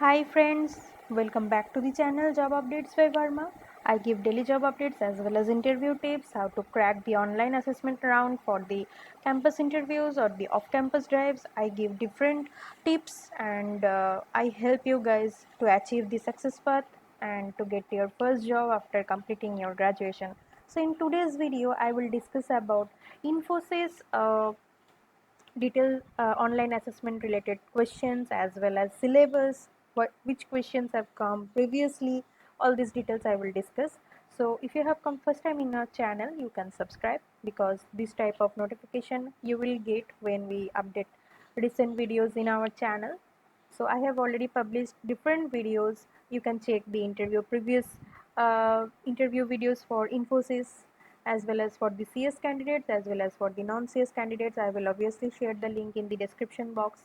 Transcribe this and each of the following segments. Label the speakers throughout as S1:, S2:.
S1: Hi friends, welcome back to the channel Job Updates by Verma. I give daily job updates as well as interview tips, how to crack the online assessment round for the campus interviews or the off-campus drives. I give different tips and I help you guys to achieve the success path and to get your first job after completing your graduation. So in today's video, I will discuss about Infosys detailed online assessment related questions as well as syllabus, which questions have come previously. All these details I will discuss. So if you have come first time in our channel, you can subscribe because this type of notification you will get when we update recent videos in our channel. So I have already published different videos. You can check the previous interview videos for Infosys as well as for the CS candidates as well as for the non-CS candidates. I will obviously share the link in the description box.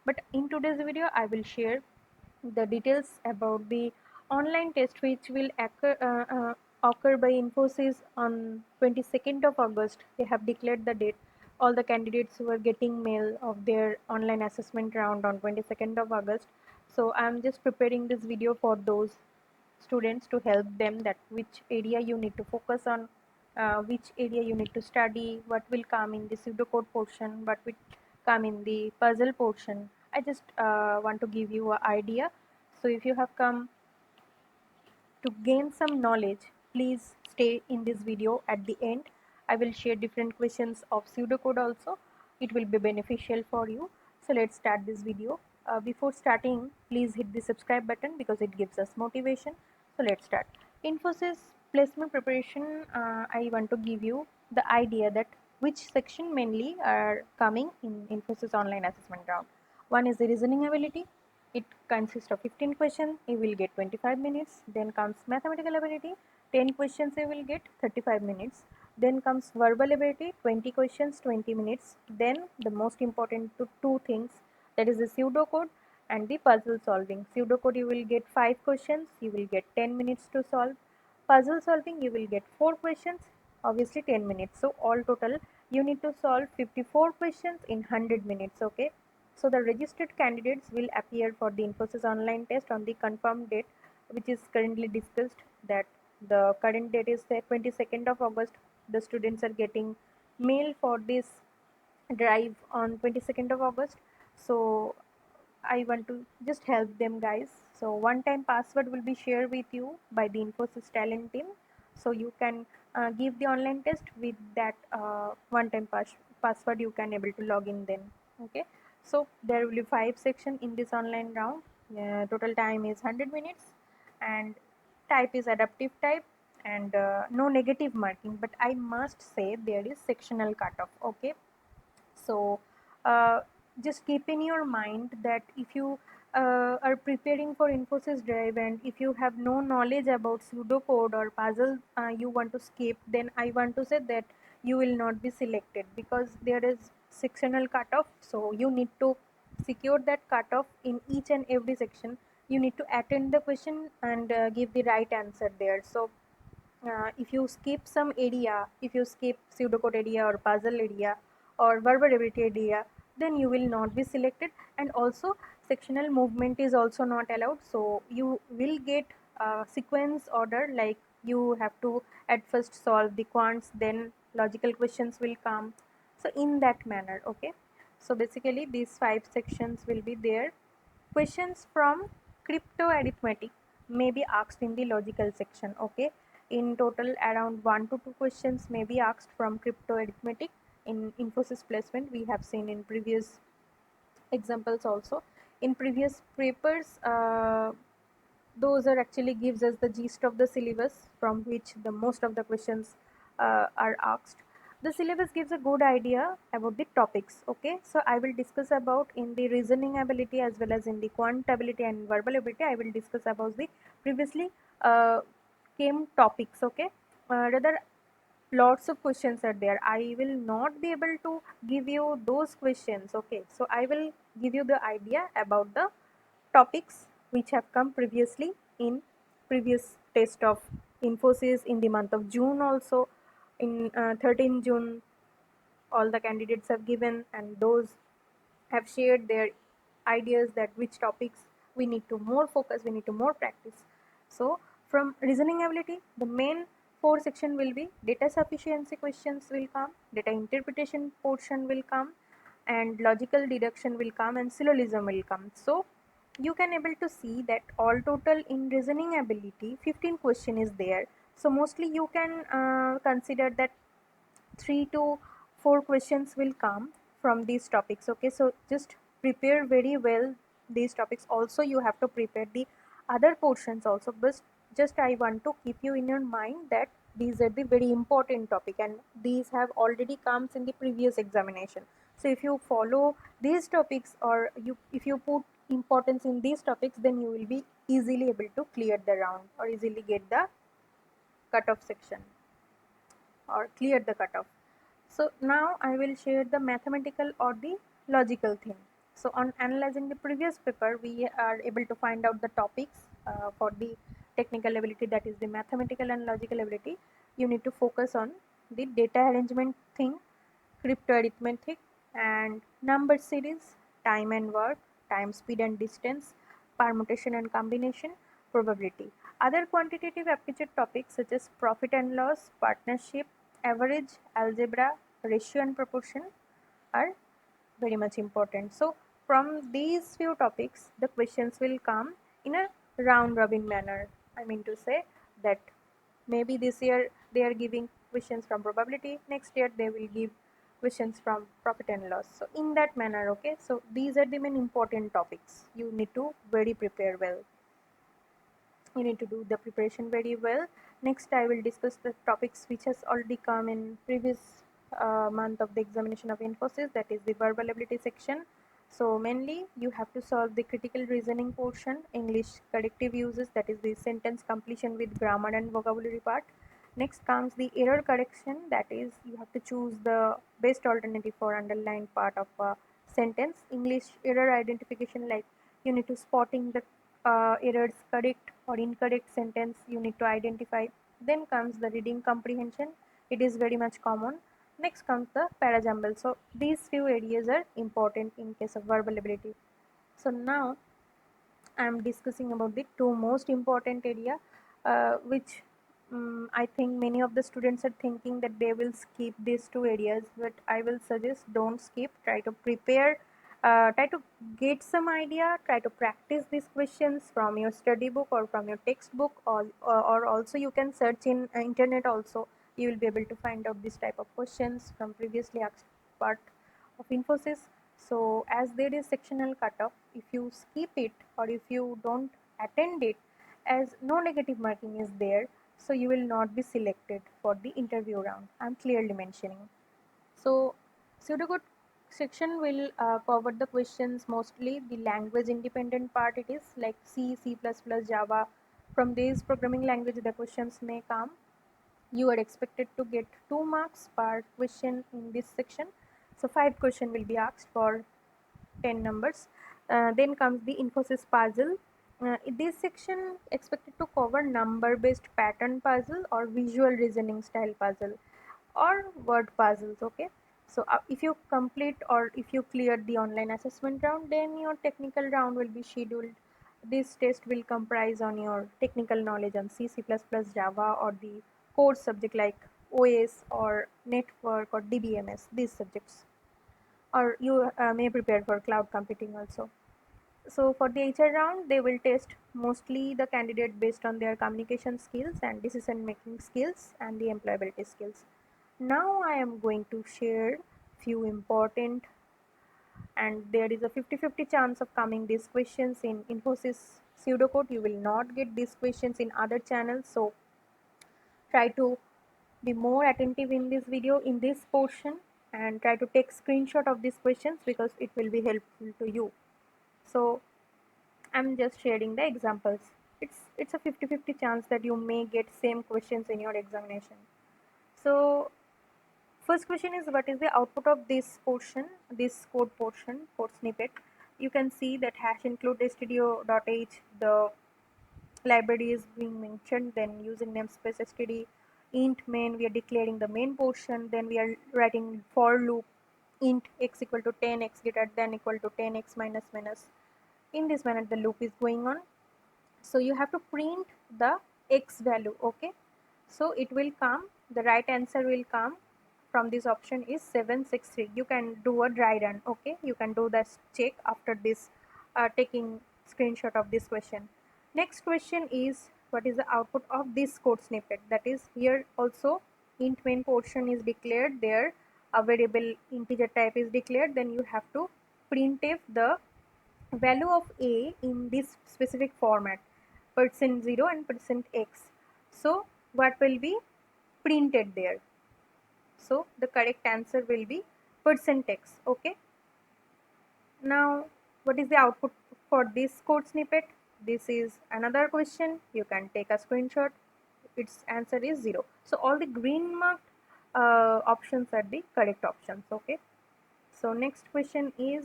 S1: But in today's video, I will share the details about the online test which will occur by Infosys on 22nd of August. They have declared the date. All the candidates who are getting mail of their online assessment round on 22nd of August. So I'm just preparing this video for those students to help them that which area you need to focus on, which area you need to study, what will come in the pseudocode portion, what will come in the puzzle portion. I just want to give you an idea. So if you have come to gain some knowledge, please stay in this video at the end. I will share different questions of pseudocode also. It will be beneficial for you. So let's start this video. Before starting, please hit the subscribe button because it gives us motivation. So let's start. Infosys placement preparation, I want to give you the idea that which section mainly are coming in Infosys online assessment round. One is the reasoning ability. It consists of 15 questions. You will get 25 minutes. Then comes mathematical ability. 10 questions you will get 35 minutes. Then comes verbal ability. 20 questions, 20 minutes. Then the most important two things, that is the pseudocode and the puzzle solving. Pseudocode you will get 5 questions. You will get 10 minutes to solve. Puzzle solving you will get 4 questions. Obviously 10 minutes. So all total you need to solve 54 questions in 100 minutes. Okay. So the registered candidates will appear for the Infosys online test on the confirmed date, which is currently discussed. That the current date is the 22nd of August. The students are getting mail for this drive on 22nd of August. So I want to just help them guys. So one time password will be shared with you by the Infosys talent team. So you can give the online test with that one time password. You can able to log in then. Okay. So there will be 5 sections in this online round. Total time is 100 minutes and type is adaptive type and no negative marking, but I must say there is sectional cutoff. Okay. So uh, just keep in your mind that if you are preparing for Infosys Drive and if you have no knowledge about pseudocode or puzzle, you want to skip, then I want to say that you will not be selected because there is sectional cutoff. So you need to secure that cutoff in each and every section. You need to attend the question and give the right answer there. So if you skip some area, if you skip pseudocode area or puzzle area or verbal area, then you will not be selected. And also sectional movement is also not allowed. So you will get sequence order, like you have to at first solve the quants, then logical questions will come. So in that manner. Okay. So basically these 5 sections will be there. Questions from crypto arithmetic may be asked in the logical section. Okay. In total around 1 to 2 questions may be asked from crypto arithmetic in Infosys placement. We have seen in previous examples also. In previous papers, those are actually gives us the gist of the syllabus from which the most of the questions are asked. The syllabus gives a good idea about the topics. Okay, so I will discuss about in the reasoning ability as well as in the quant ability and verbal ability. I will discuss about the previously uh, came topics. Okay, rather lots of questions are there. I will not be able to give you those questions. Okay, so I will give you the idea about the topics which have come previously in previous test of Infosys in the month of June. Also in 13 June all the candidates have given and those have shared their ideas that which topics we need to more focus, we need to more practice. So from reasoning ability, the main four section will be data sufficiency questions will come, data interpretation portion will come, and logical deduction will come, and syllogism will come. So you can able to see that all total in reasoning ability 15 question is there. So mostly you can consider that 3 to 4 questions will come from these topics. Okay, so just prepare very well these topics. Also you have to prepare the other portions also, but just I want to keep you in your mind that these are the very important topic, and these have already comes in the previous examination. So if you follow these topics, or if you put importance in these topics, then you will be easily able to clear the round or easily get the cutoff section or clear the cutoff. So now I will share the mathematical or the logical thing. So on analyzing the previous paper, we are able to find out the topics for the technical ability, that is the mathematical and logical ability. You need to focus on the data arrangement thing, crypto arithmetic, and number series, time and work, time, speed and distance, permutation and combination, probability. Other quantitative aptitude topics such as profit and loss, partnership, average, algebra, ratio and proportion are very much important. So from these few topics, the questions will come in a round robin manner. I mean to say that maybe this year they are giving questions from probability, next year they will give questions from profit and loss. So in that manner, okay, so these are the main important topics. You need to very prepare well. You need to do the preparation very well. Next I will discuss the topics which has already come in previous month of the examination of Infosys, that is the verbal ability section. So mainly you have to solve the critical reasoning portion, English corrective uses, that is the sentence completion with grammar and vocabulary part. Next comes the error correction, that is you have to choose the best alternative for underlined part of a sentence. English error identification, like you need to spotting the errors, correct or incorrect sentence you need to identify. Then comes the reading comprehension, it is very much common. Next comes the parajumble. So these few areas are important in case of verbal ability. So now I am discussing about the two most important area, which I think many of the students are thinking that they will skip these two areas, but I will suggest don't skip. Try to prepare, try to get some idea, try to practice these questions from your study book or from your textbook, or also you can search in internet also. You will be able to find out this type of questions from previously asked part of Infosys. So as there is sectional cutoff, if you skip it or if you don't attend it, as no negative marking is there, so you will not be selected for the interview round. I'm clearly mentioning. So pseudocode section will cover the questions mostly the language independent part. It is like C, C++, Java. From these programming language the questions may come. You are expected to get 2 marks per question in this section. So 5 question will be asked for 10 numbers. Then comes the Infosys puzzle. This section expected to cover number based pattern puzzle or visual reasoning style puzzle or word puzzles. Okay, so if you complete or if you clear the online assessment round, then your technical round will be scheduled. This test will comprise on your technical knowledge on C, C++, Java, or the core subject like OS or network or DBMS, these subjects. Or you may prepare for cloud computing also. So for the HR round, they will test mostly the candidate based on their communication skills and decision making skills and the employability skills. Now I am going to share few important, and there is a 50-50 chance of coming these questions in Infosys pseudocode. You will not get these questions in other channels. So try to be more attentive in this video, in this portion, and try to take screenshot of these questions because it will be helpful to you. So I'm just sharing the examples. It's a 50-50 chance that you may get same questions in your examination. So first question is, what is the output of this portion, this code portion, code snippet? You can see that hash include stdio.h, the library is being mentioned, then using namespace std int main, we are declaring the main portion, then we are writing for loop int x equal to 10, x greater than equal to 10, x minus minus In this manner the loop is going on. So you have to print the x value. Okay, so it will come, the right answer will come from this option is 763. You can do a dry run. Okay, you can do this check after this taking screenshot of this question. Next question is, what is the output of this code snippet? That is, here also int main portion is declared, there a variable integer type is declared, then you have to printf the value of a in this specific format, %0 and %x. So what will be printed there? So the correct answer will be %x. Okay, now what is the output for this code snippet? This is another question. You can take a screenshot. Its answer is 0. So all the green marked options are the correct options. Okay, so next question is,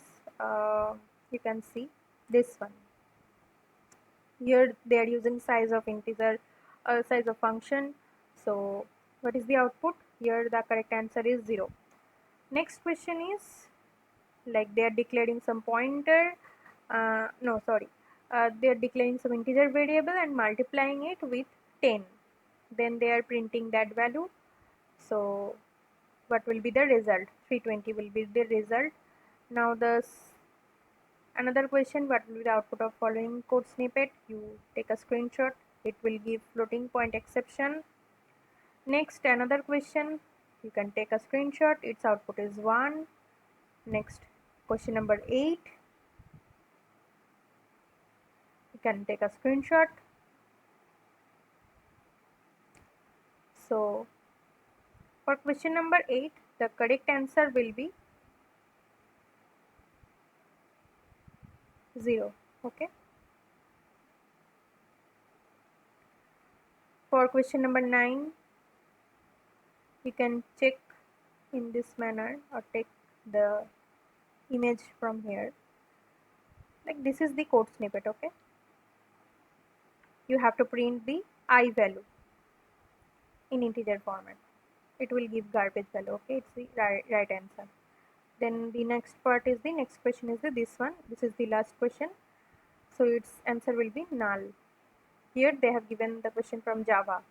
S1: you can see this one. Here they are using size of integer, size of function. So what is the output? Here the correct answer is 0. Next question is, like, they are declaring some pointer, no sorry, they are declaring some integer variable and multiplying it with 10, then they are printing that value. So what will be the result? 320 will be the result. Now the another question, what will be the output of following code snippet? You take a screenshot, it will give floating point exception. Next, another question, you can take a screenshot, its output is 1. Next, question number 8, you can take a screenshot. So for question number 8, the correct answer will be 0. Okay, for question number 9, you can check in this manner or take the image from here. Like, this is the code snippet. Okay, you have to print the I value in integer format. It will give garbage value. Okay, it's the right answer. Then the next part is, the next question is this one. This is the last question. So its answer will be null. Here they have given the question from Java.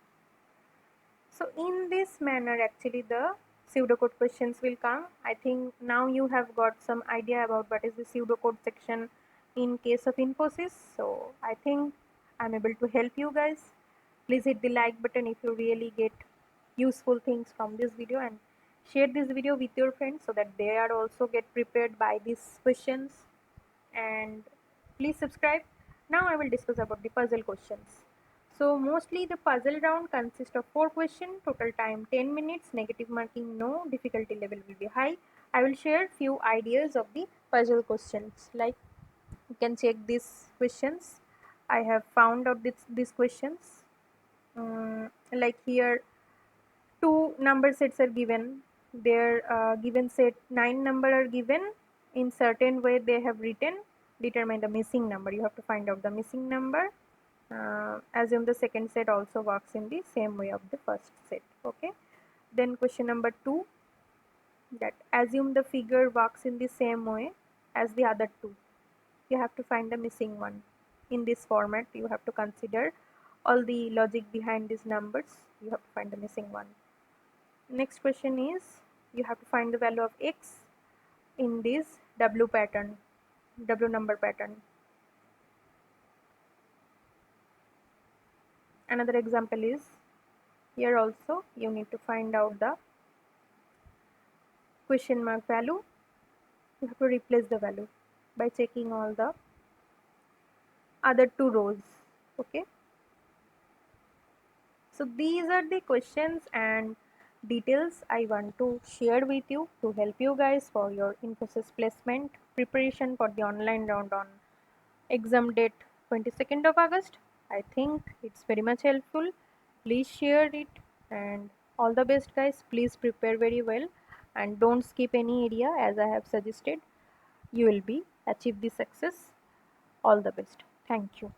S1: So in this manner actually the pseudocode questions will come. I think now you have got some idea about what is the pseudocode section in case of Infosys. So I think I'm able to help you guys. Please hit the like button if you really get useful things from this video, and share this video with your friends so that they are also get prepared by these questions. And please subscribe. Now I will discuss about the puzzle questions. So mostly the puzzle round consists of 4 questions, total time 10 minutes, negative marking no, difficulty level will be high. I will share few ideas of the puzzle questions. Like, you can check these questions. I have found out these questions. Like, here 2 number sets are given. Their given set 9 number are given. In certain way they have written, determine the missing number. You have to find out the missing number. Assume the second set also works in the same way of the first set. Okay, then question number 2, that assume the figure works in the same way as the other two. You have to find the missing one. In this format you have to consider all the logic behind these numbers. You have to find the missing one. Next question is, you have to find the value of x in this W pattern, W number pattern. Another example is, here also you need to find out the question mark value. You have to replace the value by checking all the other 2 rows. Okay, so these are the questions and details I want to share with you to help you guys for your Infosys placement preparation for the online round on exam date 22nd of August. I think it's very much helpful. Please share it, and all the best guys. Please prepare very well and don't skip any area as I have suggested. You will be achieve the success. All the best. Thank you.